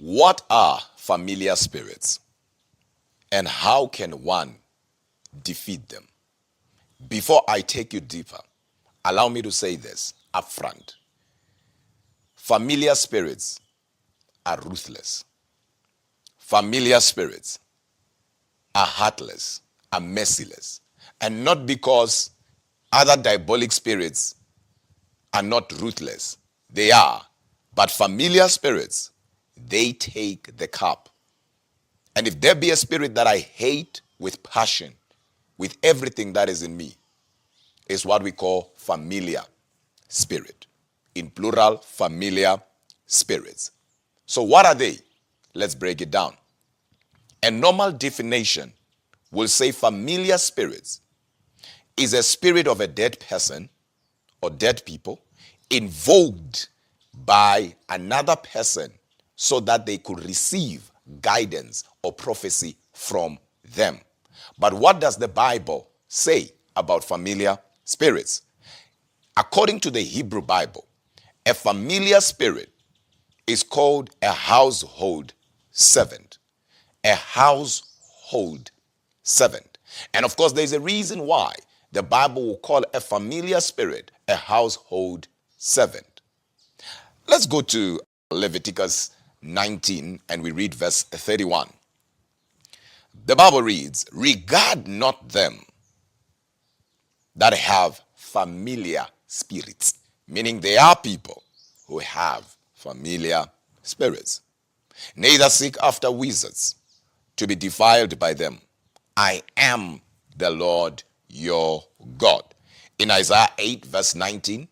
What are familiar spirits and how can one defeat them? Before I take you deeper, allow me to say this up front. Familiar spirits are ruthless. Familiar spirits are heartless, are merciless. And not because other diabolic spirits are not ruthless. They are. But familiar spirits, they take the cup. And if there be a spirit that I hate with passion, with everything that is in me, is what we call familiar spirit. In plural, familiar spirits. So what are they? Let's break it down. A normal definition will say familiar spirits is a spirit of a dead person or dead people invoked by another person so that they could receive guidance or prophecy from them. But what does the Bible say about familiar spirits? According to the Hebrew Bible, a familiar spirit is called a household servant. A household servant. And of course, there's a reason why the Bible will call a familiar spirit a household servant. Let's go to Leviticus 19 and we read verse 31. The Bible reads, "Regard not them that have familiar spirits," meaning they are people who have familiar spirits. "Neither seek after wizards to be defiled by them. I am the Lord your God." In Isaiah 8 verse 19,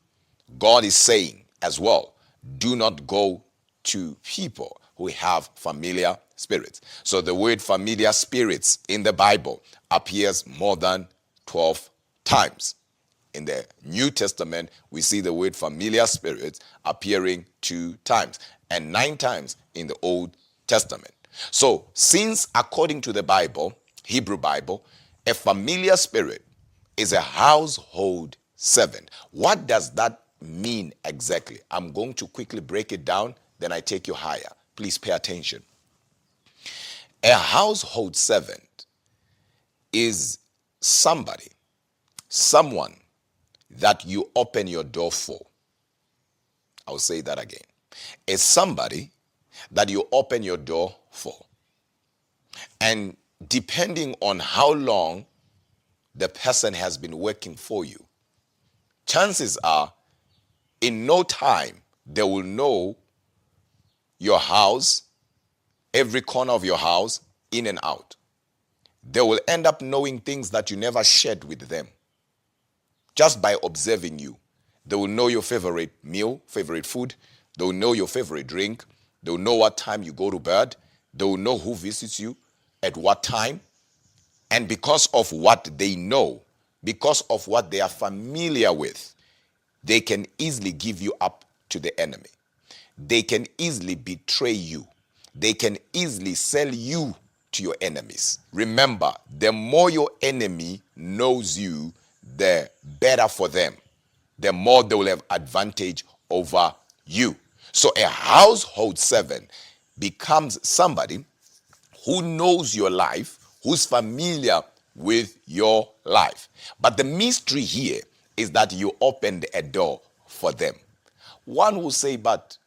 God is saying as well, do not go to people who have familiar spirits. So the word familiar spirits in the Bible appears more than 12 times. In the New Testament, we see the word familiar spirits appearing 2 times and 9 times in the Old Testament. So, since according to the Bible, Hebrew Bible, a familiar spirit is a household servant. What does that mean exactly? I'm going to quickly break it down, then I take you higher. Please pay attention. A household servant is someone that you open your door for. I'll say that again. It's somebody that you open your door for. And depending on how long the person has been working for you, chances are in no time they will know your house, every corner of your house, in and out. They will end up knowing things that you never shared with them. Just by observing you. They will know your favorite meal, favorite food. They will know your favorite drink. They will know what time you go to bed. They will know who visits you, at what time. And because of what they know, because of what they are familiar with, they can easily give you up to the enemy. They can easily betray you. They can easily sell you to your enemies. Remember, the more your enemy knows you, the better for them. The more they will have advantage over you. So a household servant becomes somebody who knows your life, who's familiar with your life. But the mystery here is that you opened a door for them. One will say, but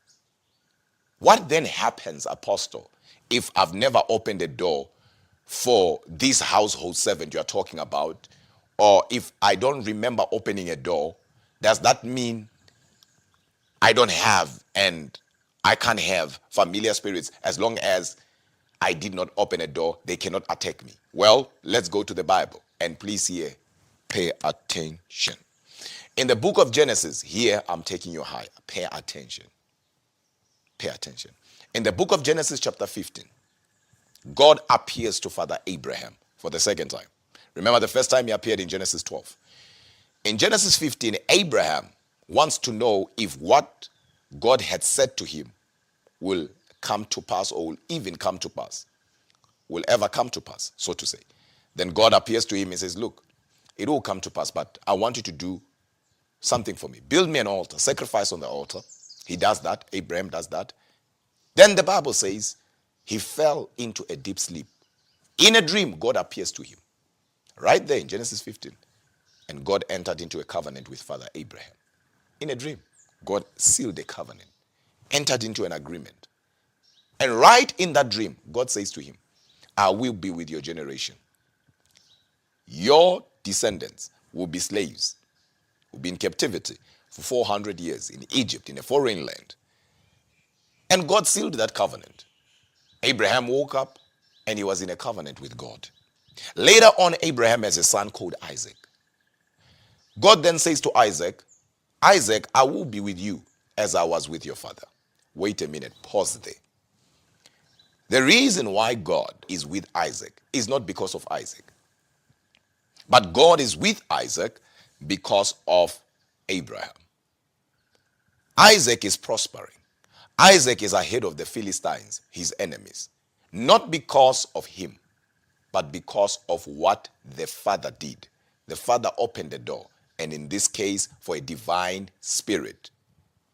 what then happens, Apostle, if I've never opened a door for this household servant you're talking about? Or if I don't remember opening a door, does that mean I don't have and I can't have familiar spirits as long as I did not open a door, they cannot attack me? Well, let's go to the Bible. And please here, pay attention. In the book of Genesis, here I'm taking you higher. Pay attention. Pay attention. In the book of Genesis chapter 15, God appears to Father Abraham for the second time. Remember the first time he appeared in Genesis 12. In Genesis 15, Abraham wants to know if what God had said to him will come to pass or will even come to pass. Will ever come to pass, so to say. Then God appears to him and says, look, it will come to pass, but I want you to do something for me. Build me an altar, sacrifice on the altar. He does that. Abraham does that. Then the Bible says he fell into a deep sleep. In a dream, God appears to him. Right there in Genesis 15. And God entered into a covenant with Father Abraham. In a dream, God sealed a covenant, entered into an agreement. And right in that dream, God says to him, I will be with your generation. Your descendants will be slaves, will be in captivity for 400 years in Egypt, in a foreign land. And God sealed that covenant. Abraham woke up and he was in a covenant with God. Later on, Abraham has a son called Isaac. God then says to Isaac, Isaac, I will be with you as I was with your father. Wait a minute, pause there. The reason why God is with Isaac is not because of Isaac, but God is with Isaac because of Abraham. Isaac is prospering. Isaac is ahead of the Philistines, his enemies, not because of him, but because of what the father did. The father opened the door, and in this case, for a divine spirit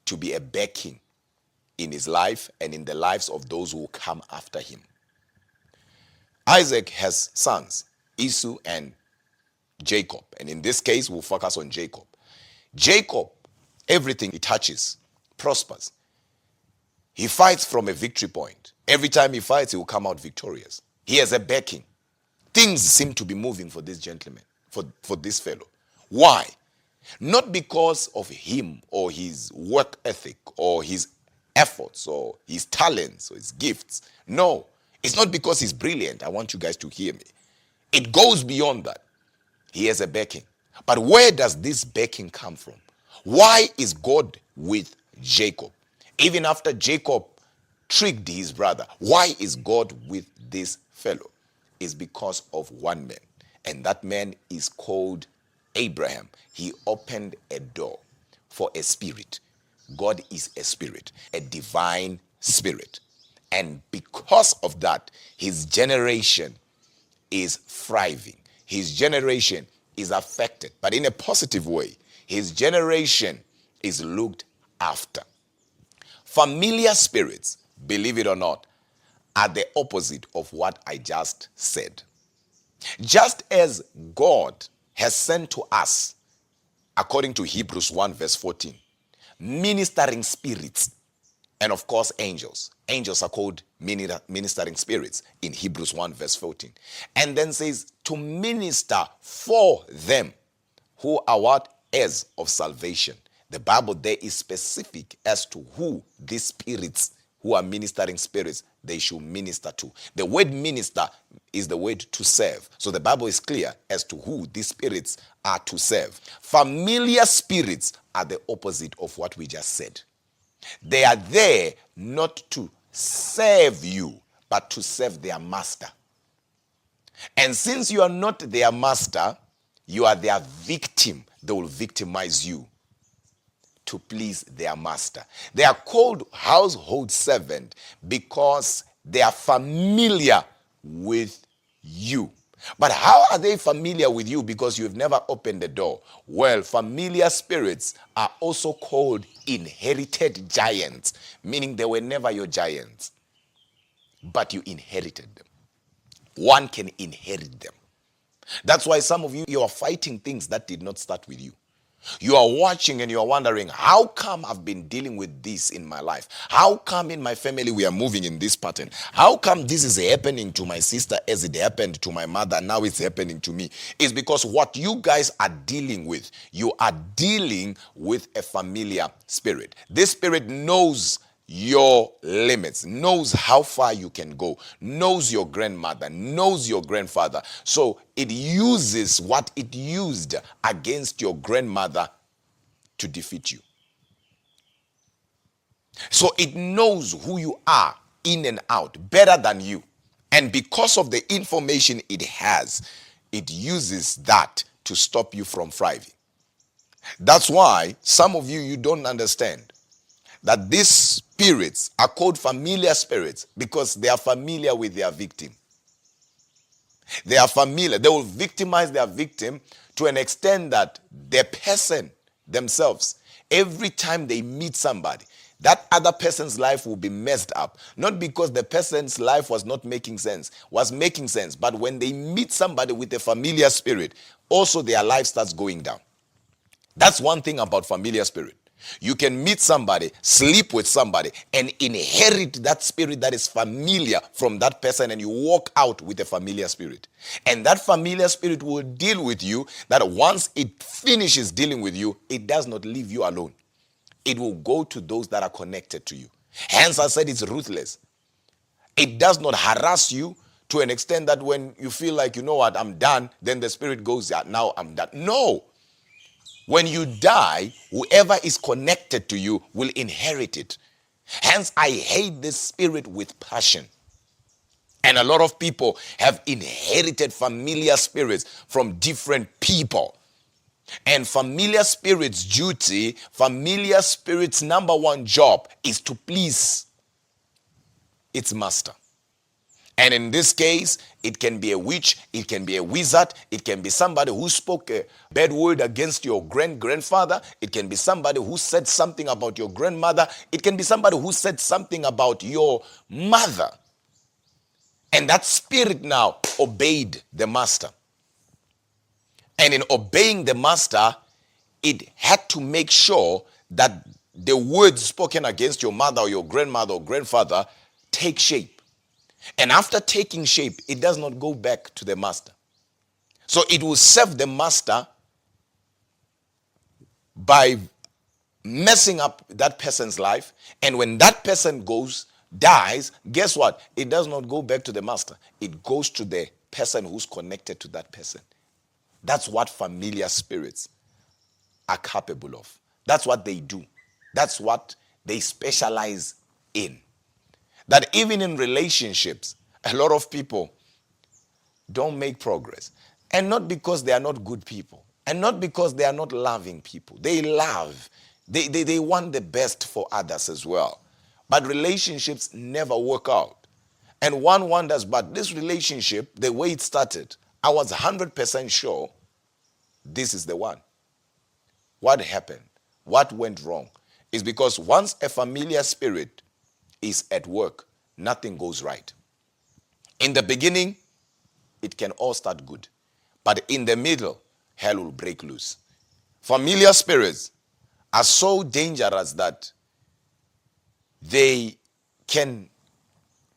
to be a backing in his life and in the lives of those who come after him. Isaac has sons, Esau and Jacob, and in this case, we'll focus on Jacob. Jacob, everything he touches prospers. He fights from a victory point. Every time he fights, he will come out victorious. He has a backing. Things seem to be moving for this gentleman, for this fellow. Why? Not because of him or his work ethic or his efforts or his talents or his gifts. No, it's not because he's brilliant. I want you guys to hear me. It goes beyond that. He has a backing. But where does this backing come from? Why is God with Jacob? Even after Jacob tricked his brother, why is God with this fellow? It's because of one man, and that man is called Abraham. He opened a door for a spirit. God is a spirit, a divine spirit. And because of that, his generation is thriving. His generation is affected, but in a positive way. His generation is looked after. Familiar spirits, believe it or not, are the opposite of what I just said. Just as God has sent to us, according to Hebrews 1 verse 14, ministering spirits, and of course angels. Angels are called ministering spirits in Hebrews 1 verse 14. And then says to minister for them who are what? Heirs of salvation. The Bible there is specific as to who these spirits who are ministering spirits they should minister to. The word minister is the word to serve. So the Bible is clear as to who these spirits are to serve. Familiar spirits are the opposite of what we just said. They are there not to serve you, but to serve their master. And since you are not their master, you are their victim. They will victimize you to please their master. They are called household servant because they are familiar with you. But how are they familiar with you? Because you've never opened the door. Well, familiar spirits are also called inherited giants, meaning they were never your giants, but you inherited them. One can inherit them. That's why some of you are fighting things that did not start with you. You are watching and you are wondering, how come I've been dealing with this in my life? How come in my family we are moving in this pattern? How come this is happening to my sister as it happened to my mother, now it's happening to me? It's because what you guys are dealing with, you are dealing with a familiar spirit. This spirit knows your limits, knows how far you can go, knows your grandmother, knows your grandfather. So it uses what it used against your grandmother to defeat you. So it knows who you are in and out better than you. And because of the information it has, it uses that to stop you from thriving. That's why some of you don't understand that these spirits are called familiar spirits because they are familiar with their victim. They are familiar. They will victimize their victim to an extent that the person themselves, every time they meet somebody, that other person's life will be messed up. Not because the person's life was not making sense, was making sense. But when they meet somebody with a familiar spirit, also their life starts going down. That's one thing about familiar spirit. You can meet somebody, sleep with somebody, and inherit that spirit that is familiar from that person, and you walk out with a familiar spirit. And that familiar spirit will deal with you, that once it finishes dealing with you, it does not leave you alone. It will go to those that are connected to you. Hence, I said it's ruthless. It does not harass you to an extent that when you feel like, you know what, I'm done, then the spirit goes, yeah, now I'm done. No. When you die, whoever is connected to you will inherit it. Hence, I hate this spirit with passion. And a lot of people have inherited familiar spirits from different people. And familiar spirits' duty, familiar spirits' number one job is to please its master. And in this case, it can be a witch, it can be a wizard, it can be somebody who spoke a bad word against your grandfather, it can be somebody who said something about your grandmother, it can be somebody who said something about your mother. And that spirit now obeyed the master. And in obeying the master, it had to make sure that the words spoken against your mother or your grandmother or grandfather take shape. And after taking shape, it does not go back to the master. So it will serve the master by messing up that person's life. And when that person dies, guess what? It does not go back to the master. It goes to the person who's connected to that person. That's what familiar spirits are capable of. That's what they do. That's what they specialize in. That even in relationships, a lot of people don't make progress. And not because they are not good people. And not because they are not loving people. They love. They want the best for others as well. But relationships never work out. And one wonders, but this relationship, the way it started, I was 100% sure this is the one. What happened? What went wrong? Is because once a familiar spirit is at work, nothing goes right. In the beginning, it can all start good. But in the middle, hell will break loose. Familiar spirits are so dangerous that they can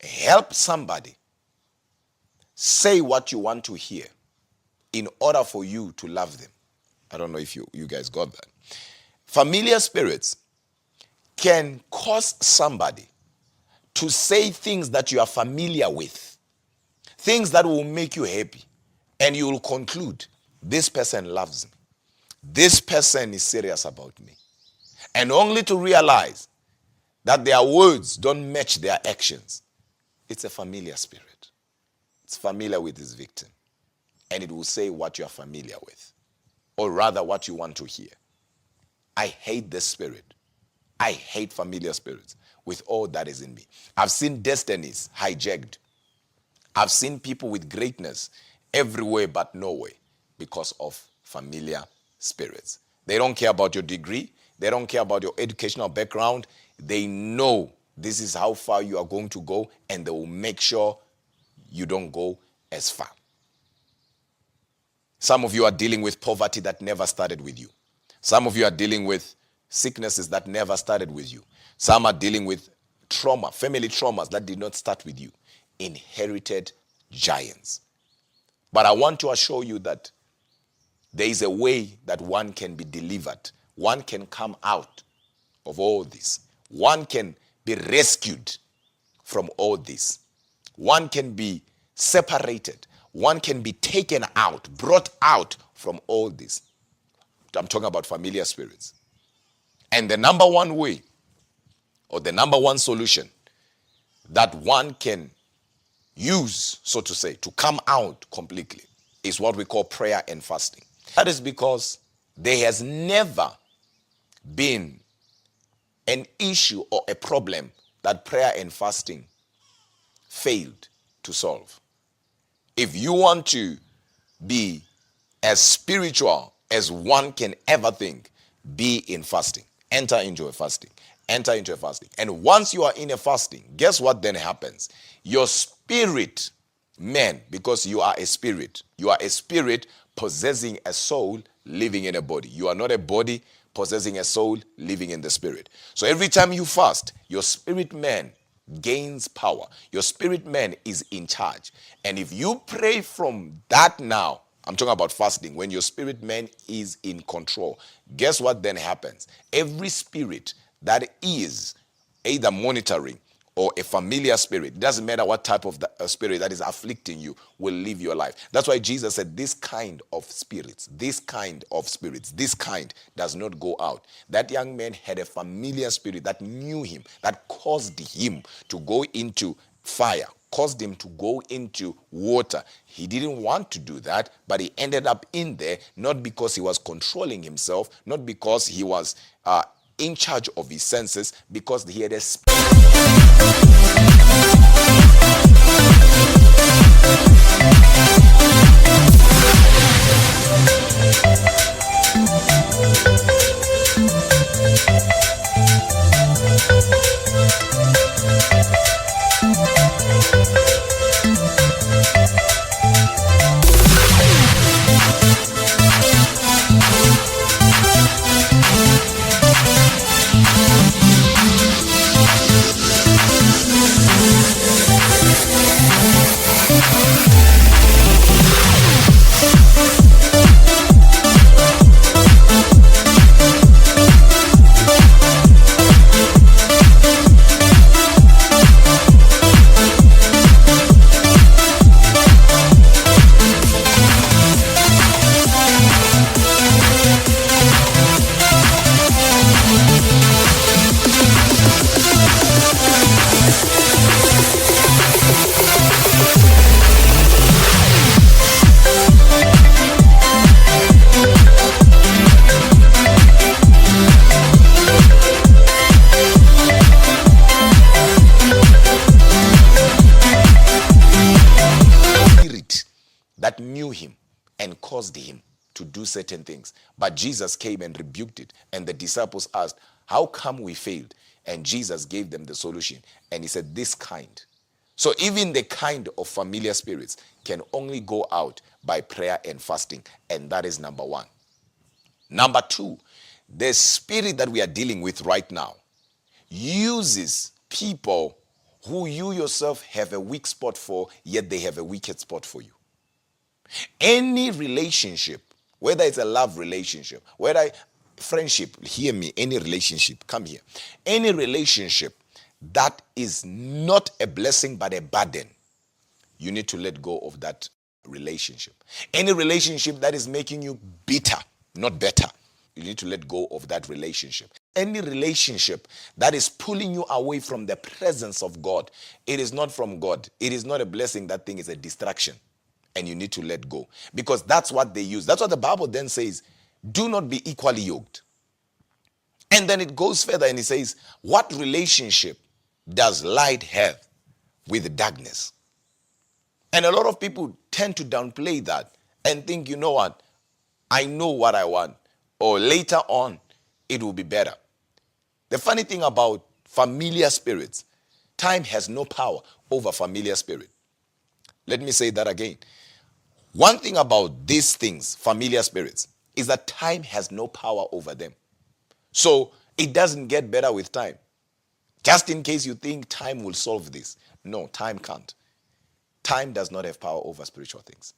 help somebody say what you want to hear in order for you to love them. I don't know if you guys got that. Familiar spirits can cause somebody to say things that you are familiar with, things that will make you happy, and you will conclude, this person loves me. This person is serious about me. And only to realize that their words don't match their actions. It's a familiar spirit. It's familiar with its victim. And it will say what you are familiar with, or rather what you want to hear. I hate this spirit. I hate familiar spirits with all that is in me. I've seen destinies hijacked. I've seen people with greatness everywhere but nowhere because of familiar spirits. They don't care about your degree. They don't care about your educational background. They know this is how far you are going to go, and they will make sure you don't go as far. Some of you are dealing with poverty that never started with you. Some of you are dealing with sicknesses that never started with you. Some are dealing with trauma, family traumas that did not start with you. Inherited giants. But I want to assure you that there is a way that one can be delivered. One can come out of all this. One can be rescued from all this. One can be separated. One can be taken out, brought out from all this. I'm talking about familiar spirits. And the number one way, or the number one solution that one can use, so to say, to come out completely is what we call prayer and fasting. That is because there has never been an issue or a problem that prayer and fasting failed to solve. If you want to be as spiritual as one can ever think, be in fasting. Enter into a fasting. Enter into a fasting. And once you are in a fasting, guess what then happens? Your spirit, man, because you are a spirit possessing a soul living in a body. You are not a body possessing a soul living in the spirit. So every time you fast, your spirit man gains power. Your spirit man is in charge. And if you pray from that now, I'm talking about fasting, when your spirit man is in control, guess what then happens? Every spirit that is either monitoring or a familiar spirit, it doesn't matter what type of spirit that is afflicting you, will live your life. That's why Jesus said, this kind of spirits, this kind does not go out. That young man had a familiar spirit that knew him, that caused him to go into fire, caused him to go into water. He didn't want to do that, but he ended up in there, not because he was controlling himself, not because he was in charge of his senses, because he had a that knew him and caused him to do certain things. But Jesus came and rebuked it. And the disciples asked, how come we failed? And Jesus gave them the solution. And he said, this kind. So even the kind of familiar spirits can only go out by prayer and fasting. And that is number one. Number two, the spirit that we are dealing with right now uses people who you yourself have a weak spot for, yet they have a wicked spot for you. Any relationship, whether it's a love relationship, whether friendship, hear me, any relationship, come here. Any relationship that is not a blessing but a burden, you need to let go of that relationship. Any relationship that is making you bitter, not better, you need to let go of that relationship. Any relationship that is pulling you away from the presence of God, it is not from God. It is not a blessing. That thing is a distraction. And you need to let go. Because that's what they use. That's what the Bible then says. Do not be equally yoked. And then it goes further and it says, what relationship does light have with darkness? And a lot of people tend to downplay that and think, you know what? I know what I want. Or later on, it will be better. The funny thing about familiar spirits, time has no power over familiar spirit. Let me say that again. One thing about these things, familiar spirits, is that time has no power over them. So it doesn't get better with time. Just in case you think time will solve this. No, time can't. Time does not have power over spiritual things.